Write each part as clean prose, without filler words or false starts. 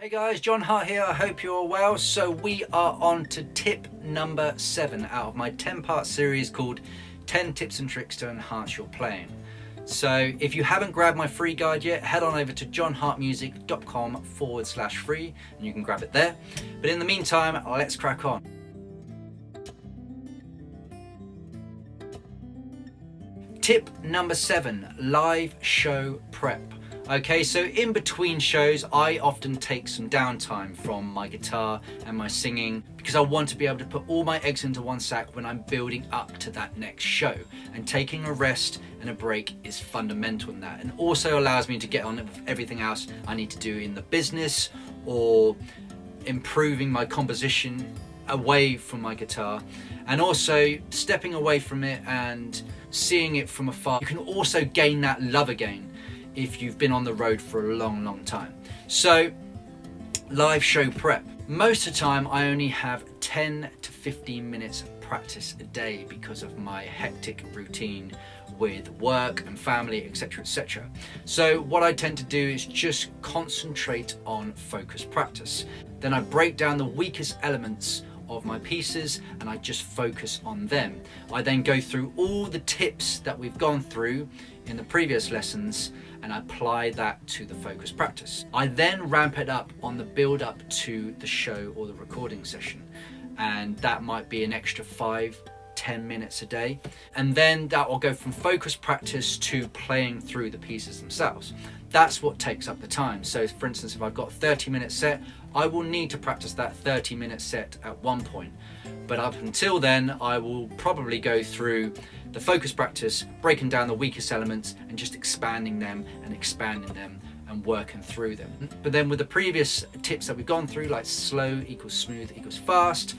Hey guys, John Hart here. I hope you're all well. So we are on to tip number 7 out of my 10-part series called 10 Tips and Tricks to Enhance Your Playing. So if you haven't grabbed my free guide yet, head on over to johnhartmusic.com/free and you can grab it there. But in the meantime, let's crack on. Tip number 7, live show prep. Okay, so in between shows, I often take some downtime from my guitar and my singing because I want to be able to put all my eggs into one sack when I'm building up to that next show. And taking a rest and a break is fundamental in that, and also allows me to get on with everything else I need to do in the business or improving my composition away from my guitar, and also stepping away from it and seeing it from afar. You can also gain that love again if you've been on the road for a long time. So live show prep. Most of the time I only have 10 to 15 minutes of practice a day because of my hectic routine with work and family, etc. So what I tend to do is just concentrate on focused practice. Then I break down the weakest elements of my pieces and I just focus on them. I then go through all the tips that we've gone through in the previous lessons and I apply that to the focus practice. I then ramp it up on the build up to the show or the recording session, and that might be an extra 5-10 minutes a day, and then that will go from focus practice to playing through the pieces themselves. That's what takes up the time. So for instance, if I've got a 30-minute set, I will need to practice that 30-minute set at one point, but up until then I will probably go through the focus practice, breaking down the weakest elements and just expanding them and working through them. But then with the previous tips that we've gone through, like slow equals smooth equals fast,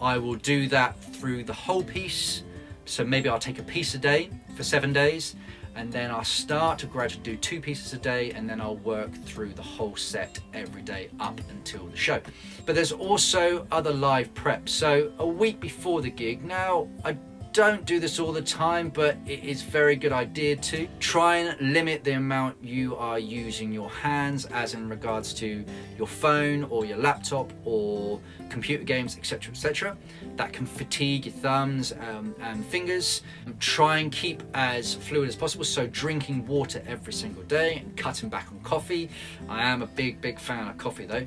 I will do that through the whole piece. So maybe I'll take a piece a day for 7 days, and then I'll start to gradually do 2 pieces a day, and then I'll work through the whole set every day up until the show. But there's also other live prep. So a week before the gig, now I don't do this all the time, but it is a very good idea to try and limit the amount you are using your hands, as in regards to your phone or your laptop or computer games, etc. That can fatigue your thumbs and fingers. Try and keep as fluid as possible, so drinking water every single day and cutting back on coffee. I am a big fan of coffee though.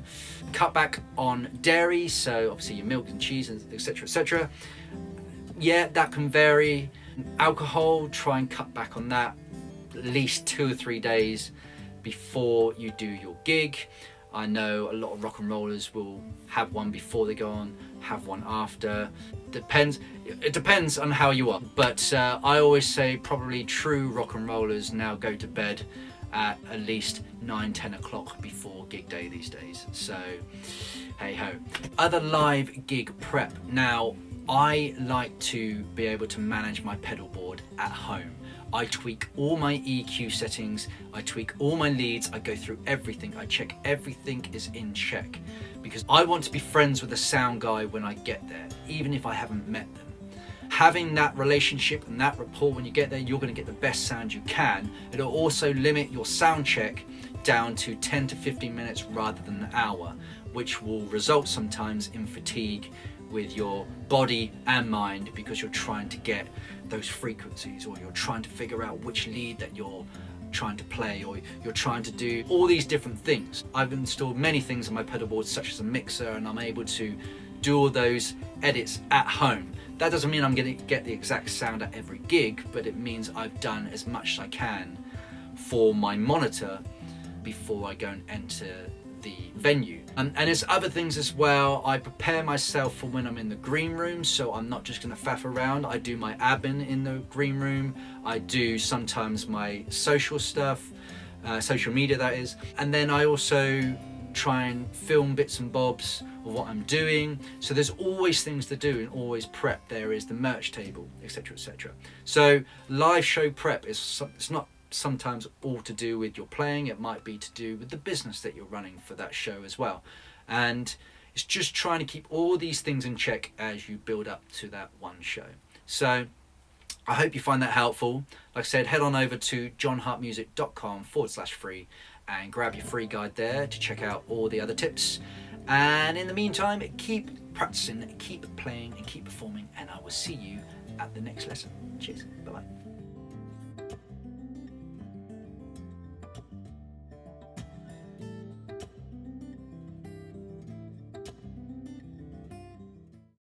Cut back on dairy, so obviously your milk and cheese, etc. Yeah, that can vary. Alcohol, try and cut back on that at least 2 or 3 days before you do your gig. I know a lot of rock and rollers will have one before they go on, have one after. It depends on how you are, but I always say probably true rock and rollers now go to bed at least 9-10 o'clock before gig day these days. So hey ho. Other live gig prep. Now I like to be able to manage my pedal board at home. I tweak all my EQ settings, I tweak all my leads, I go through everything, I check everything is in check, because I want to be friends with the sound guy when I get there, even if I haven't met them. Having that relationship and that rapport when you get there, you're going to get the best sound you can. It'll also limit your sound check down to 10 to 15 minutes rather than an hour, which will result sometimes in fatigue with your body and mind, because you're trying to get those frequencies, or you're trying to figure out which lead that you're trying to play, or you're trying to do all these different things. I've installed many things on my pedal board, such as a mixer, and I'm able to do all those edits at home. That doesn't mean I'm going to get the exact sound at every gig, but it means I've done as much as I can for my monitor before I go and enter the venue. And there's other things as well. I prepare myself for when I'm in the green room, so I'm not just going to faff around. I do my admin in the green room. I do sometimes my social stuff, social media that is, and then I also try and film bits and bobs of what I'm doing. So there's always things to do and always prep. There is the merch table, etc. So live show prep it's not sometimes all to do with your playing, it might be to do with the business that you're running for that show as well. And it's just trying to keep all these things in check as you build up to that one show. So I hope you find that helpful. Like I said, head on over to johnhartmusic.com/free and grab your free guide there to check out all the other tips. And in the meantime, keep practicing, keep playing and keep performing, and I will see you at the next lesson. Cheers, bye bye.